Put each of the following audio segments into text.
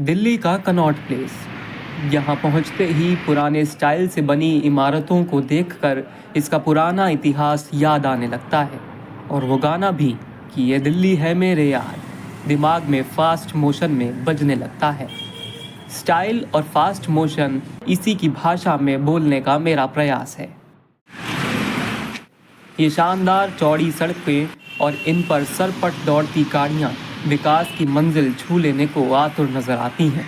दिल्ली का Connaught place. यहाँ पहुँचते ही पुराने स्टाइल से बनी इमारतों को देखकर इसका पुराना इतिहास याद आने लगता है। और वो गाना भी कि ये दिल्ली है मेरे यार दिमाग में फास्ट मोशन में बजने लगता है। स्टाइल और फास्ट मोशन इसी की भाषा में बोलने का मेरा प्रयास है। ये शानदार चौड़ी सड़कें और इन पर सरपट दौड़ती गाड़ियाँ विकास की मंजिल छू लेने को आतुर नजर आती हैं।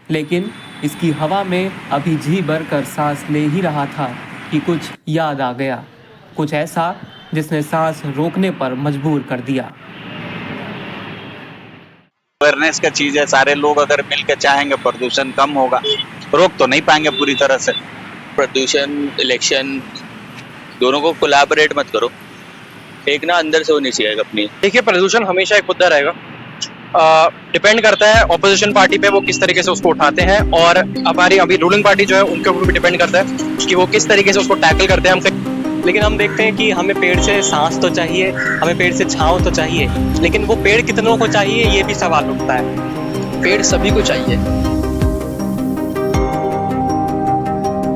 लेकिन इसकी हवा में अभी जी भरकर सांस ले ही रहा था कि कुछ याद आ गया, कुछ ऐसा जिसने सांस रोकने पर मजबूर कर दिया। अवेयरनेस का चीज है, सारे लोग अगर मिलकर चाहेंगे प्रदूषण कम होगा। रोक तो नहीं पाएंगे पूरी तरह से। प्रदूषण इलेक्शन दोनों को कोलैबोरेट मत करो, एक ना अंदर से होनी चाहिए अपनी। देखिए, प्रदूषण हमेशा एक मुद्दा रहेगा। डिपेंड करता है ऑपोजिशन पार्टी पे वो किस तरीके से उसको उठाते हैं, और हमारी अभी रूलिंग पार्टी जो है उनके ऊपर भी डिपेंड करता है कि वो किस तरीके से उसको टैकल करते हैं। लेकिन हम देखते हैं कि हमें पेड़ से सांस तो चाहिए, हमें पेड़ से छांव तो चाहिए, लेकिन वो पेड़ कितनों को चाहिए ये भी सवाल उठता है। पेड़ सभी को चाहिए।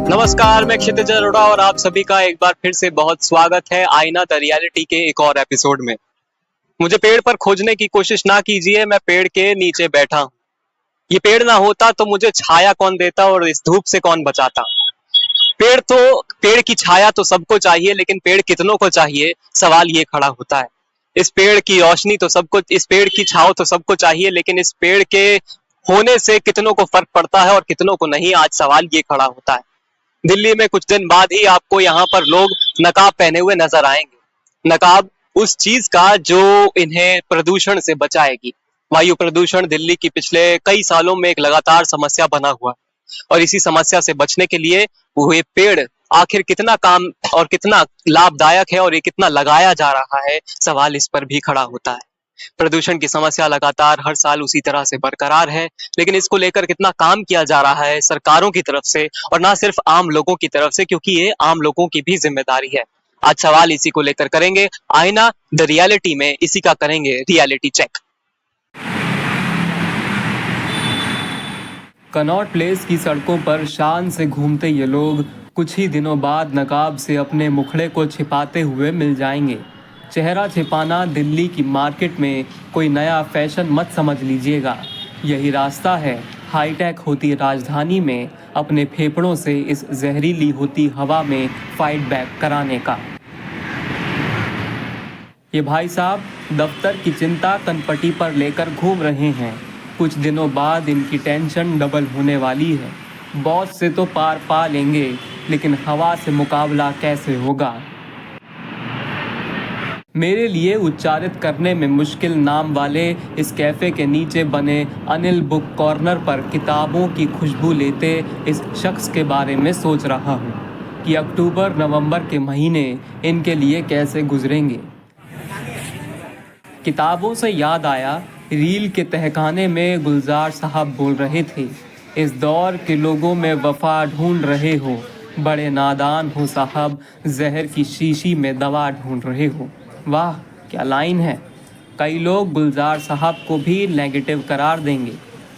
नमस्कार, मैं क्षितिज अरोड़ा और आप सभी का एक बार फिर से बहुत स्वागत है आईना द रियलिटी के एक और एपिसोड में। मुझे पेड़ पर खोजने की कोशिश ना कीजिए, मैं पेड़ के नीचे बैठा हूँ। ये पेड़ ना होता तो मुझे छाया कौन देता और इस धूप से कौन बचाता। पेड़ की छाया तो सबको चाहिए, लेकिन पेड़ कितनों को चाहिए सवाल ये खड़ा होता है। इस पेड़ की रोशनी तो सबको, इस पेड़ की छांव तो सबको चाहिए, लेकिन इस पेड़ के होने से कितनों को फर्क पड़ता है और कितनों को नहीं, आज सवाल ये खड़ा होता है। दिल्ली में कुछ दिन बाद ही आपको यहाँ पर लोग नकाब पहने हुए नजर आएंगे। नकाब उस चीज का जो इन्हें प्रदूषण से बचाएगी। वायु प्रदूषण दिल्ली की पिछले कई सालों में एक लगातार समस्या बना हुआ है, और इसी समस्या से बचने के लिए वो ये पेड़ आखिर कितना काम और कितना लाभदायक है और ये कितना लगाया जा रहा है, सवाल इस पर भी खड़ा होता है। प्रदूषण की समस्या लगातार हर साल उसी तरह से बरकरार है, लेकिन इसको लेकर कितना काम किया जा रहा है सरकारों की तरफ से और ना सिर्फ आम लोगों की तरफ से, क्योंकि ये आम लोगों की भी जिम्मेदारी है। आज सवाल इसी को लेकर करेंगे आईना द रियलिटी में, इसी का करेंगे रियलिटी चेक। कनॉट प्लेस की सड़कों पर शान से घूमते ये लोग कुछ ही दिनों बाद नकाब से अपने मुखड़े को छिपाते हुए मिल जाएंगे। चेहरा छिपाना दिल्ली की मार्केट में कोई नया फैशन मत समझ लीजिएगा। यही रास्ता है हाईटेक होती राजधानी में अपने फेफड़ों से इस जहरीली होती हवा में फाइट बैक कराने का। ये भाई साहब दफ्तर की चिंता कनपटी पर लेकर घूम रहे हैं। कुछ दिनों बाद इनकी टेंशन डबल होने वाली है। बॉस से तो पार पा लेंगे, लेकिन हवा से मुकाबला कैसे होगा। मेरे लिए उच्चारित करने में मुश्किल नाम वाले इस कैफ़े के नीचे बने अनिल बुक कॉर्नर पर किताबों की खुशबू लेते इस शख्स के बारे में सोच रहा हूँ कि अक्टूबर नवंबर के महीने इनके लिए कैसे गुजरेंगे। किताबों से याद आया, रील के तहखाने में गुलजार साहब बोल रहे थे, इस दौर के लोगों में वफा ढूंढ रहे हो, बड़े नादान हो साहब, जहर की शीशी में दवा ढूंढ रहे हो। वाह क्या लाइन है। कई लोग गुलजार साहब को भी नेगेटिव करार देंगे।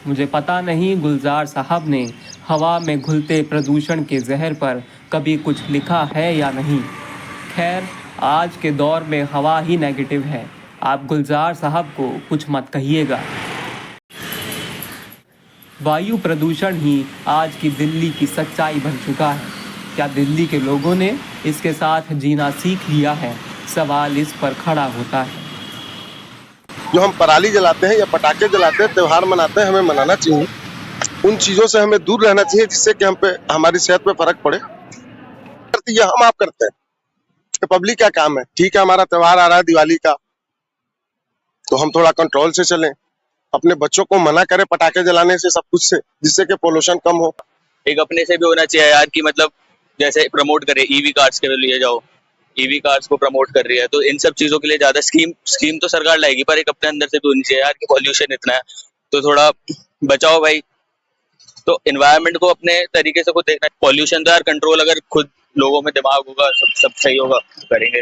मुझे पता नहीं गुलजार साहब ने हवा में घुलते प्रदूषण के जहर पर कभी कुछ लिखा है या नहीं। खैर, आज के दौर में हवा ही नेगेटिव है। आप गुलजार साहब को कुछ मत कहिएगा। वायु प्रदूषण ही आज की दिल्ली की सच्चाई बन चुका है। क्या दिल्ली के लोगों ने इसके साथ जीना सीख लिया है? सवाल इस पर खड़ा होता है। जो हम पराली जलाते हैं या पटाखे जलाते हैं, त्यौहार मनाते हैं, हमें मनाना चाहिए। उन चीजों से हमें दूर रहना चाहिए जिससे कि हम पे हमारी सेहत पे फर्क पड़े। ये हम आप करते हैं, तो पब्लिक का काम है। ठीक है, हमारा त्यौहार आ रहा है दिवाली का, तो हम थोड़ा कंट्रोल से चलें, अपने बच्चों को मना करें पटाखे जलाने से, सब कुछ से, जिससे कि पोल्यूशन कम हो। एक अपने से भी होना चाहिए यार कि मतलब जैसे प्रमोट करे, ईवी कार्स के लिए जाओ, ईवी कार्स को प्रमोट कर रही है, तो इन सब चीजों के लिए ज्यादा स्कीम तो सरकार लाएगी, पर एक अपने अंदर से भी होनी चाहिए यार कि पॉल्यूशन इतना है तो थोड़ा बचाओ भाई। तो एनवायरनमेंट को अपने तरीके से खुद देखना है। पॉल्यूशन तो यार कंट्रोल अगर खुद लोगों में दिमाग होगा, सब सही होगा, करेंगे।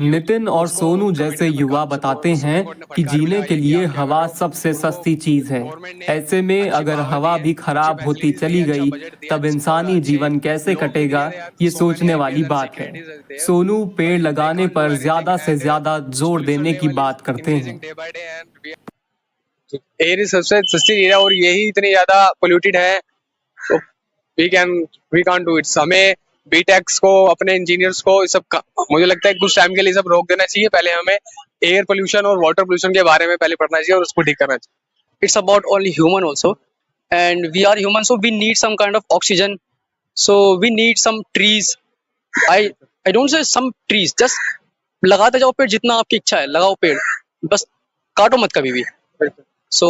नितिन और सोनू जैसे युवा बताते हैं कि जीने के लिए हवा सबसे सस्ती चीज है। ऐसे में अगर हवा भी खराब होती चली गई तब इंसानी जीवन कैसे कटेगा, ये सोचने वाली बात है। सोनू पेड़ लगाने पर ज्यादा से ज्यादा जोर देने की बात करते हैं। एयर सबसे सस्ती चीज है और यही इतनी ज्यादा पोल्यूटेड है, तो वी कांट डू इट्स। हमें बीटेक्स को, अपने इंजीनियर्स को इस सब का, मुझे लगता है कुछ टाइम के लिए सब रोक देना चाहिए। पहले हमें एयर पोल्यूशन और वाटर पोल्यूशन के बारे में पहले पढ़ना चाहिए और उसको ठीक करना चाहिए। It's about only human also, and we are human, so we need some kind of oxygen, so we need some trees. I don't say some trees, just लगाते जाओ पेड़, जितना आपकी इच्छा है लगाओ पेड़, बस काटो मत कभी भी। So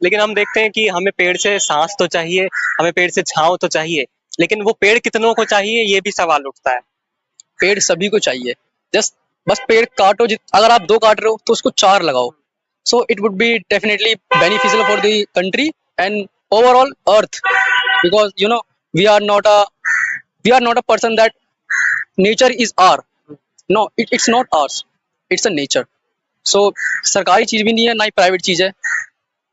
लेकिन हम देखते हैं कि हमें पेड़ से सांस तो चाहिए, हमें पेड़ से छांव तो चाहिए, लेकिन वो पेड़ कितनों को चाहिए ये भी सवाल उठता है। पेड़ सभी को चाहिए, जस्ट बस पेड़ काटो, अगर आप 2 काट रहे हो तो उसको 4 लगाओ। So it would be definitely beneficial for the country and overall earth, because we are not a person that nature is our, no, it's not ours, it's a nature. So सरकारी चीज भी नहीं है, ना ही प्राइवेट चीज है,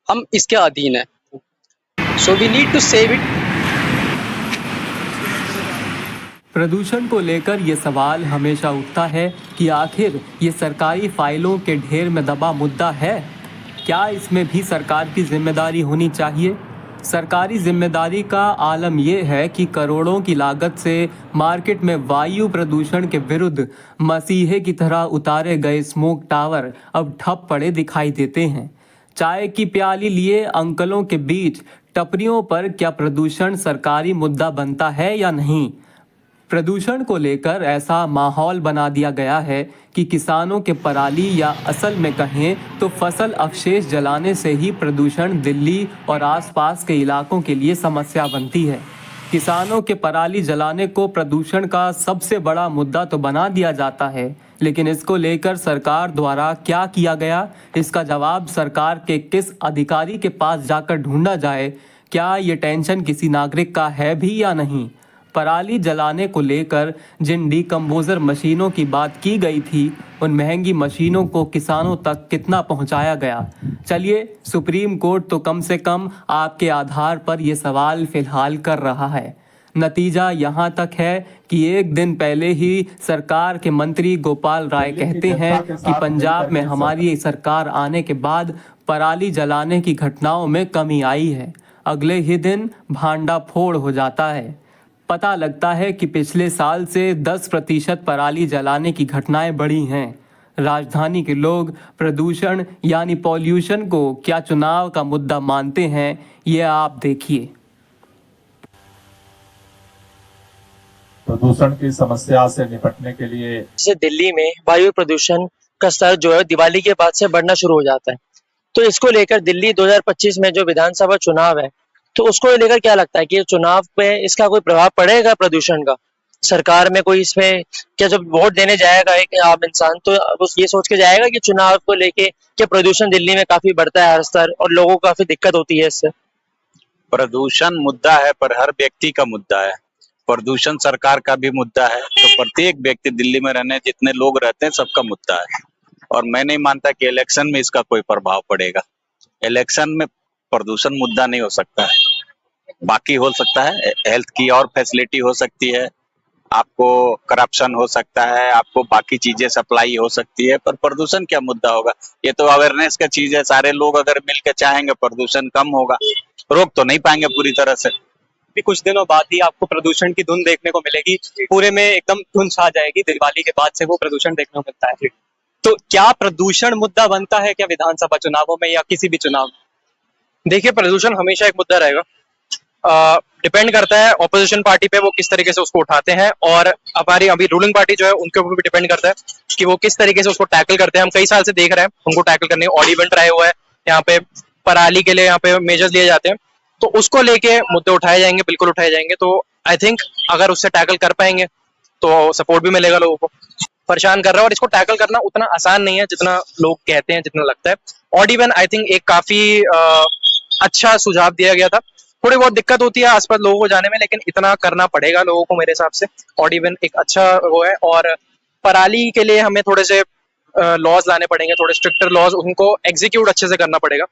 हम इसके अधीन है। So we need to save it. प्रदूषण को लेकर ये सवाल हमेशा उठता है कि आखिर ये सरकारी फाइलों के ढेर में दबा मुद्दा है। क्या इसमें भी सरकार की जिम्मेदारी होनी चाहिए? सरकारी जिम्मेदारी का आलम ये है कि करोड़ों की लागत से मार्केट में वायु प्रदूषण के विरुद्ध मसीहे की तरह उतारे गए स्मोक टावर अब ठप पड़े दिखाई देते हैं। चाय की प्याली लिए अंकलों के बीच टपरियों पर क्या प्रदूषण सरकारी मुद्दा बनता है या नहीं? प्रदूषण को लेकर ऐसा माहौल बना दिया गया है कि किसानों के पराली या असल में कहें तो फसल अवशेष जलाने से ही प्रदूषण दिल्ली और आसपास के इलाकों के लिए समस्या बनती है। किसानों के पराली जलाने को प्रदूषण का सबसे बड़ा मुद्दा तो बना दिया जाता है, लेकिन इसको लेकर सरकार द्वारा क्या किया गया, इसका जवाब सरकार के किस अधिकारी के पास जाकर ढूंढा जाए। क्या ये टेंशन किसी नागरिक का है भी या नहीं? पराली जलाने को लेकर जिन डीकम्पोजर मशीनों की बात की गई थी, उन महंगी मशीनों को किसानों तक कितना पहुंचाया गया? चलिए, सुप्रीम कोर्ट तो कम से कम आपके आधार पर ये सवाल फिलहाल कर रहा है। नतीजा यहाँ तक है कि एक दिन पहले ही सरकार के मंत्री गोपाल राय कहते हैं कि पंजाब में हमारी सरकार आने के बाद पराली जलाने की घटनाओं में कमी आई है। अगले ही दिन भांडा फोड़ हो जाता है। पता लगता है कि पिछले साल से 10% पराली जलाने की घटनाएं बढ़ी हैं। राजधानी के लोग प्रदूषण यानी पॉल्यूशन को क्या चुनाव का मुद्दा मानते हैं, ये आप देखिए। प्रदूषण की समस्या से निपटने के लिए जैसे दिल्ली में वायु प्रदूषण का स्तर जो है दिवाली के बाद से बढ़ना शुरू हो जाता है, तो इसको लेकर दिल्ली 2025 में जो विधानसभा चुनाव है, तो उसको लेकर क्या लगता है कि चुनाव पे इसका कोई प्रभाव पड़ेगा प्रदूषण का? सरकार में कोई इसमें क्या, जब वोट देने जाएगा एक आम इंसान, तो वो ये सोच के जाएगा कि चुनाव को लेके कि प्रदूषण दिल्ली में काफी बढ़ता है हर स्तर और लोगों को काफी दिक्कत होती है इससे? प्रदूषण मुद्दा है पर हर व्यक्ति का मुद्दा है। प्रदूषण सरकार का भी मुद्दा है, तो प्रत्येक व्यक्ति दिल्ली में रहने जितने लोग रहते हैं सबका मुद्दा है। और मैं नहीं मानता कि इलेक्शन में इसका कोई प्रभाव पड़ेगा। इलेक्शन में प्रदूषण मुद्दा नहीं हो सकता है, बाकी हो सकता है, हेल्थ की और फैसिलिटी हो सकती है, आपको करप्शन हो सकता है, आपको बाकी चीजें सप्लाई हो सकती है, पर प्रदूषण क्या मुद्दा होगा? ये तो अवेयरनेस का चीज है। सारे लोग अगर मिलकर चाहेंगे प्रदूषण कम होगा। रोक तो नहीं पाएंगे पूरी तरह से। भी कुछ दिनों बाद ही आपको प्रदूषण की धुंध देखने को मिलेगी, पूरे में एकदम धुंध छा जाएगी। दिवाली के बाद से वो प्रदूषण देखने को मिलता है। तो क्या प्रदूषण मुद्दा बनता है क्या विधानसभा चुनावों में या किसी भी चुनाव में? देखिए, प्रदूषण हमेशा एक मुद्दा रहेगा। डिपेंड करता है ऑपोजिशन पार्टी पे वो किस तरीके से उसको उठाते हैं, और हमारी अभी रूलिंग पार्टी जो है उनके ऊपर भी डिपेंड करता है कि वो किस तरीके से उसको टैकल करते हैं। हम कई साल से देख रहे हैं उनको टैकल करने, ऑड इवेंट रहे हुआ है यहाँ पे, पराली के लिए यहाँ पे मेजर्स लिए जाते हैं, तो उसको लेके मुद्दे उठाए जाएंगे, बिल्कुल उठाए जाएंगे। तो आई थिंक अगर उससे टैकल कर पाएंगे तो सपोर्ट भी मिलेगा लोगों को। परेशान कर रहा है और इसको टैकल करना उतना आसान नहीं है जितना लोग कहते हैं, जितना लगता है। ऑड इवन आई थिंक एक काफी अच्छा सुझाव दिया गया था थोड़ी बहुत दिक्कत होती है आसपास लोगों को जाने में, लेकिन इतना करना पड़ेगा लोगों को मेरे हिसाब से। ऑड इवन एक अच्छा वो है, और पराली के लिए हमें थोड़े से लॉज लाने पड़ेंगे, थोड़े स्ट्रिक्टर लॉज, उनको एग्जीक्यूट अच्छे से करना पड़ेगा।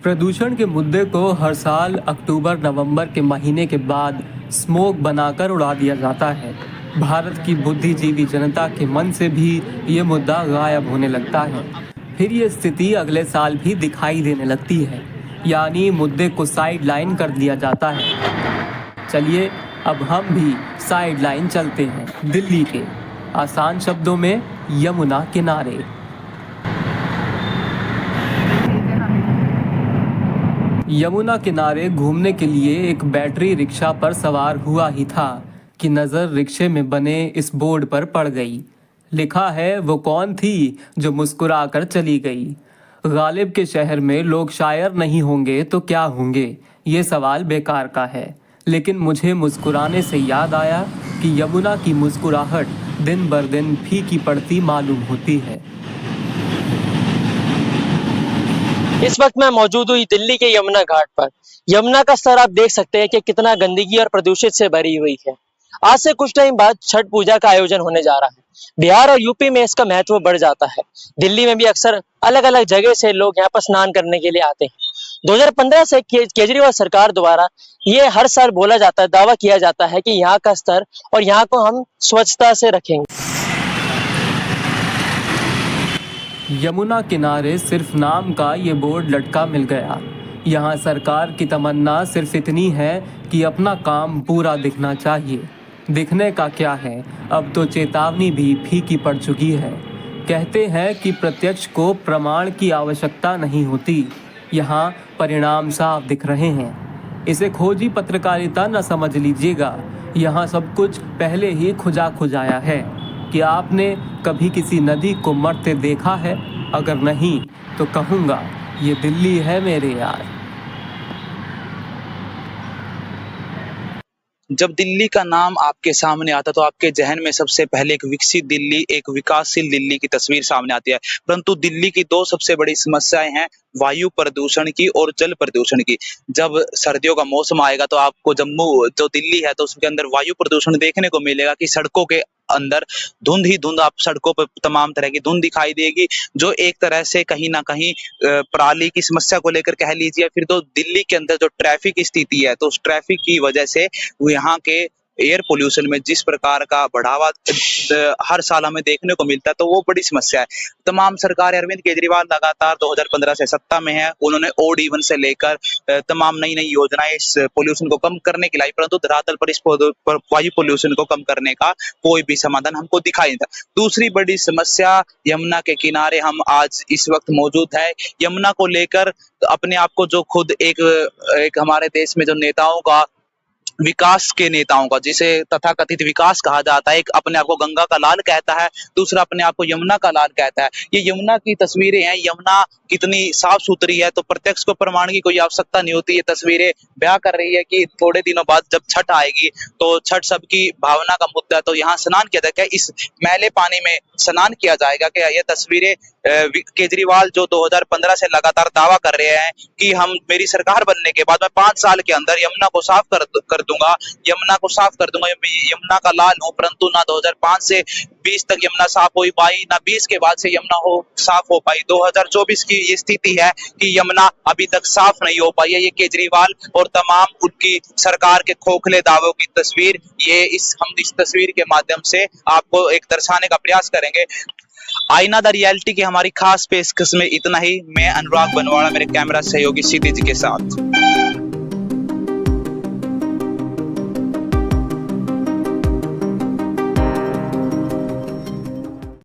प्रदूषण के मुद्दे को हर साल अक्टूबर नवंबर के महीने के बाद स्मोक बनाकर उड़ा दिया जाता है। भारत की बुद्धिजीवी जनता के मन से भी ये मुद्दा गायब होने लगता है। फिर ये स्थिति अगले साल भी दिखाई देने लगती है, यानी मुद्दे को साइड लाइन कर दिया जाता है। चलिए अब हम भी साइड लाइन चलते हैं दिल्ली के, आसान शब्दों में यमुना किनारे। यमुना किनारे घूमने के लिए एक बैटरी रिक्शा पर सवार हुआ ही था कि नज़र रिक्शे में बने इस बोर्ड पर पड़ गई। लिखा है वो कौन थी जो मुस्कुरा कर चली गई। गालिब के शहर में लोग शायर नहीं होंगे तो क्या होंगे, ये सवाल बेकार का है। लेकिन मुझे मुस्कुराने से याद आया कि यमुना की मुस्कुराहट दिन बर दिन फीकी पड़ती मालूम होती है। इस वक्त मैं मौजूद हुई दिल्ली के यमुना घाट पर। यमुना का स्तर आप देख सकते हैं कि कितना गंदगी और प्रदूषित से भरी हुई है। आज से कुछ टाइम बाद छठ पूजा का आयोजन होने जा रहा है। बिहार और यूपी में इसका महत्व बढ़ जाता है। दिल्ली में भी अक्सर अलग अलग जगह से लोग यहाँ पर स्नान करने के लिए आते हैं। 2015 से केजरीवाल सरकार द्वारा ये हर साल बोला जाता है, दावा किया जाता है कि यहाँ का स्तर और यहाँ को हम स्वच्छता से रखेंगे। यमुना किनारे सिर्फ नाम का ये बोर्ड लटका मिल गया। यहाँ सरकार की तमन्ना सिर्फ इतनी है कि अपना काम पूरा दिखना चाहिए। दिखने का क्या है, अब तो चेतावनी भी फीकी पड़ चुकी है। कहते हैं कि प्रत्यक्ष को प्रमाण की आवश्यकता नहीं होती। यहाँ परिणाम साफ दिख रहे हैं। इसे खोजी पत्रकारिता न समझ लीजिएगा। यहाँ सब कुछ पहले ही खुजा खुजाया है। कि आपने कभी किसी नदी को मरते देखा है? अगर नहीं तो कहूँगा ये दिल्ली है मेरे यार। जब दिल्ली का नाम आपके सामने आता तो आपके जहन में सबसे पहले एक विकसित दिल्ली, एक विकासशील दिल्ली की तस्वीर सामने आती है। परंतु दिल्ली की दो सबसे बड़ी समस्याएं हैं, वायु प्रदूषण की और जल प्रदूषण की। जब सर्दियों का मौसम आएगा तो आपको जम्मू जो दिल्ली है तो उसके अंदर वायु प्रदूषण देखने को मिलेगा कि सड़कों के अंदर धुंध ही धुंध, आप सड़कों पर तमाम तरह की धुंध दिखाई देगी, जो एक तरह से कहीं ना कहीं पराली की समस्या को लेकर कह लीजिए। फिर तो दिल्ली के अंदर जो ट्रैफिक स्थिति है तो उस ट्रैफिक की वजह से यहाँ के एयर पोल्यूशन में जिस प्रकार का बढ़ावा हर साल हमें देखने को मिलता है तो वो बड़ी समस्या है। तमाम सरकार अरविंद केजरीवाल लगातार 2015 से सत्ता में है। उन्होंने ओड इवन से लेकर तमाम नई नई योजनाएं इस पोल्यूशन को कम करने की लाई, परंतु धरातल पर इस वायु पोल्यूशन को कम करने का कोई भी समाधान हमको दिखाई नहीं था। दूसरी बड़ी समस्या, यमुना के किनारे हम आज इस वक्त मौजूद है। यमुना को लेकर अपने आप को जो खुद एक हमारे देश में जो नेताओं का, विकास के नेताओं का, जिसे तथाकथित विकास कहा जाता है, एक अपने आप को गंगा का लाल कहता है, दूसरा अपने आप को यमुना का लाल कहता है। ये यमुना की तस्वीरें हैं। यमुना कितनी साफ सुथरी है तो प्रत्यक्ष को प्रमाण की कोई आवश्यकता नहीं होती। ये तस्वीरें बयां कर रही है कि थोड़े दिनों बाद जब छठ आएगी तो छठ सबकी भावना का मुद्दा है, तो यहाँ स्नान किया जाएगा। इस मैले पानी में स्नान किया जाएगा। क्या ये तस्वीरें केजरीवाल जो 2015 से लगातार दावा कर रहे हैं कि हम मेरी सरकार बनने के बाद मैं 5 साल के अंदर यमुना को साफ कर दूंगा, यमुना को साफ कर दूंगा, यमुना का लाल हूं, परंतु ना 2005 से 20 तक यमुना साफ हो पाई, ना 20 के बाद से यमुना साफ हो पाई। 2024 की ये स्थिति है कि यमुना अभी तक साफ नहीं हो पाई है। ये केजरीवाल और तमाम उनकी सरकार के खोखले दावों की तस्वीर, हम इस तस्वीर के माध्यम से आपको एक दर्शाने का प्रयास करेंगे। आईना द रियलिटी की हमारी खास पेशकश में इतना ही। मैं अनुराग बनवाड़ा, मेरे कैमरा सहयोगी क्षितिज के साथ।